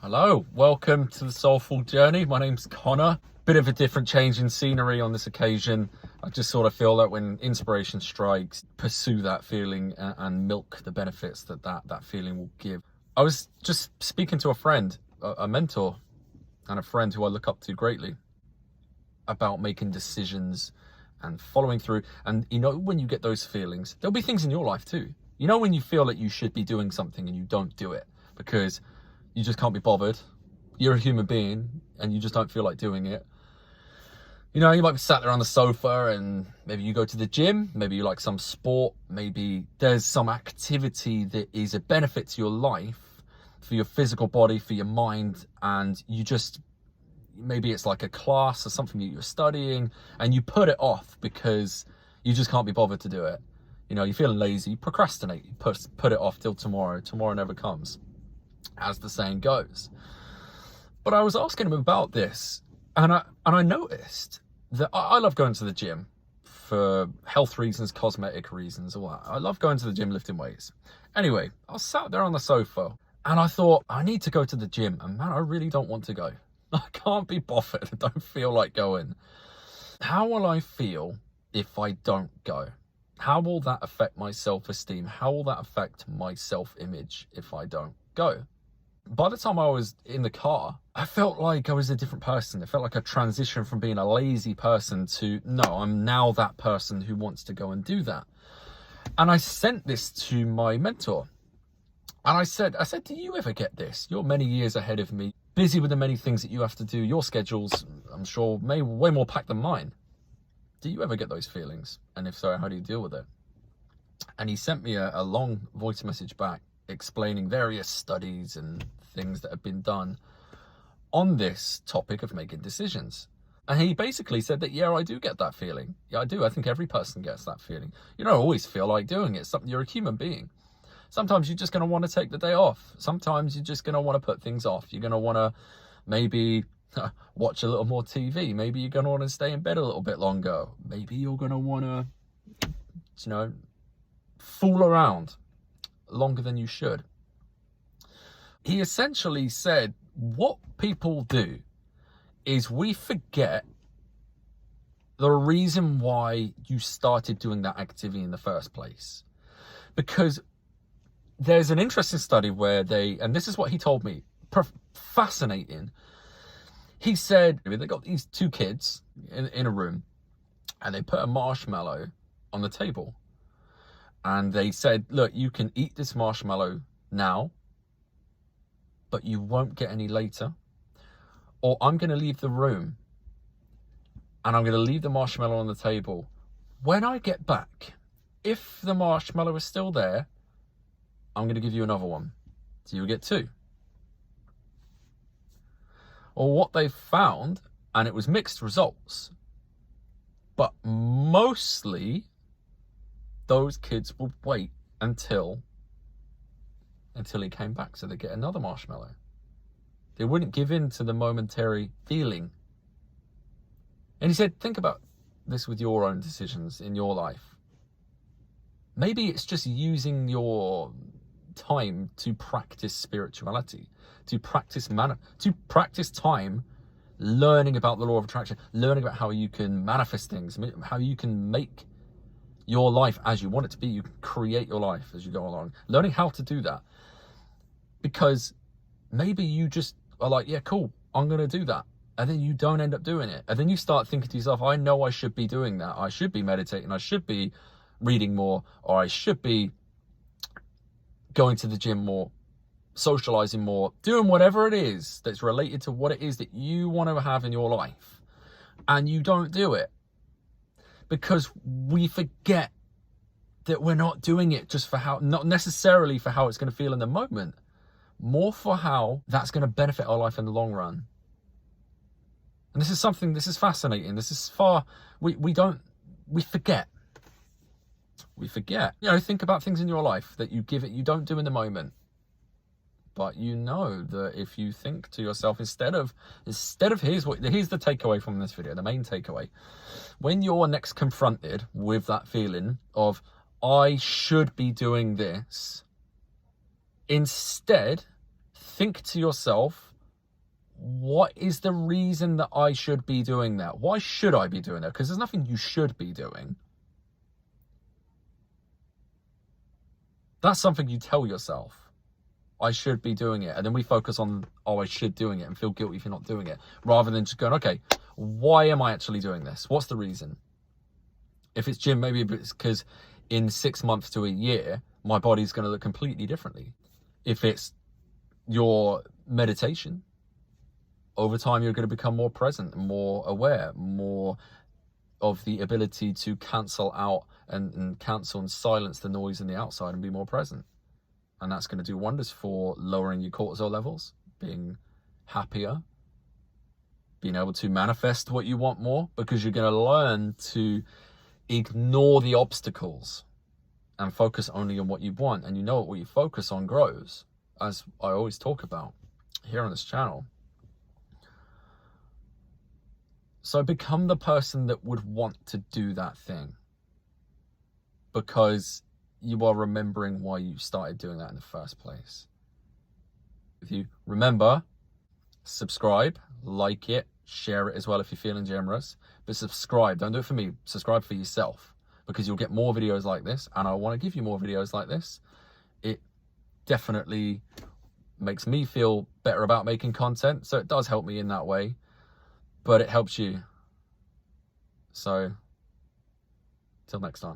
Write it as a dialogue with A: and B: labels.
A: Hello, welcome to the Soulful Journey. My name's Connor. Bit of a different change in scenery on this occasion. I just sort of feel that when inspiration strikes, pursue that feeling and milk the benefits that feeling will give. I was just speaking to a friend, a mentor, and a friend who I look up to greatly about making decisions and following through. And you know, when you get those feelings, there'll be things in your life too. You know, when you feel that you should be doing something and you don't do it because you just can't be bothered. You're a human being and you just don't feel like doing it. You know, you might be sat there on the sofa and maybe you go to the gym, maybe you like some sport, maybe there's some activity that is a benefit to your life, for your physical body, for your mind, and you just, maybe it's like a class or something that you're studying and you put it off because you just can't be bothered to do it. You know, you're feeling lazy, procrastinate, you put it off till tomorrow. Tomorrow never comes, as the saying goes. But I was asking him about this, and I noticed that I love going to the gym for health reasons, cosmetic reasons, all that. I love going to the gym, lifting weights. Anyway, I was sat there on the sofa and I thought, I need to go to the gym, and man, I really don't want to go. I can't be bothered. I don't feel like going. How will I feel if I don't go? How will that affect my self-esteem? How will that affect my self-image if I don't go? By the time I was in the car, I felt like I was a different person. It felt like a transition from being a lazy person to, no, I'm now that person who wants to go and do that. And I sent this to my mentor. And I said, do you ever get this? You're many years ahead of me, busy with the many things that you have to do. Your schedule's, I'm sure, way more packed than mine. Do you ever get those feelings? And if so, how do you deal with it? And he sent me a long voice message back, explaining various studies and things that have been done on this topic of making decisions. And he basically said that, yeah, I do get that feeling. Yeah, I do. I think every person gets that feeling. You don't always feel like doing it. You're a human being. Sometimes you're just going to want to take the day off. Sometimes you're just going to want to put things off. You're going to want to maybe watch a little more TV. Maybe you're going to want to stay in bed a little bit longer. Maybe you're going to want to, fool around longer than you should. He essentially said what people do is we forget the reason why you started doing that activity in the first place. Because there's an interesting study where and this is what he told me, fascinating. He said they got these two kids in a room and they put a marshmallow on the table. And they said, look, you can eat this marshmallow now, but you won't get any later. Or I'm going to leave the room and I'm going to leave the marshmallow on the table. When I get back, if the marshmallow is still there, I'm going to give you another one. So you'll get two. Or what they found, and it was mixed results, but mostly those kids would wait until he came back so they get another marshmallow. They wouldn't give in to the momentary feeling. And he said, think about this with your own decisions in your life. Maybe it's just using your time to practice spirituality, to practice time, learning about the law of attraction, learning about how you can manifest things, how you can make your life as you want it to be. You can create your life as you go along, learning how to do that. Because maybe you just are like, yeah, cool, I'm going to do that. And then you don't end up doing it. And then you start thinking to yourself, I know I should be doing that. I should be meditating. I should be reading more, or I should be going to the gym more, socializing more, doing whatever it is that's related to what it is that you want to have in your life. And you don't do it. Because we forget that we're not doing it just for not necessarily for how it's going to feel in the moment, more for how that's going to benefit our life in the long run. And this is fascinating. This is we forget. We forget. Think about things in your life that you don't do in the moment. But you know that if you think to yourself, instead of here's the takeaway from this video, the main takeaway. When you're next confronted with that feeling of, I should be doing this, instead think to yourself, what is the reason that I should be doing that? Why should I be doing that? Because there's nothing you should be doing. That's something you tell yourself. I should be doing it. And then we focus on, oh, I should doing it, and feel guilty if you're not doing it. Rather than just going, okay, why am I actually doing this? What's the reason? If it's gym, maybe it's because in 6 months to a year, my body's going to look completely differently. If it's your meditation, over time, you're going to become more present, more aware, more of the ability to cancel out and cancel and silence the noise in the outside and be more present. And that's going to do wonders for lowering your cortisol levels, being happier, being able to manifest what you want more, because you're going to learn to ignore the obstacles and focus only on what you want. And you know what you focus on grows, as I always talk about here on this channel. So become the person that would want to do that thing, because you are remembering why you started doing that in the first place. If you remember, subscribe, like it, share it as well if you're feeling generous. But subscribe, don't do it for me, subscribe for yourself, because you'll get more videos like this, and I want to give you more videos like this. It definitely makes me feel better about making content, so it does help me in that way, but it helps you. So, till next time.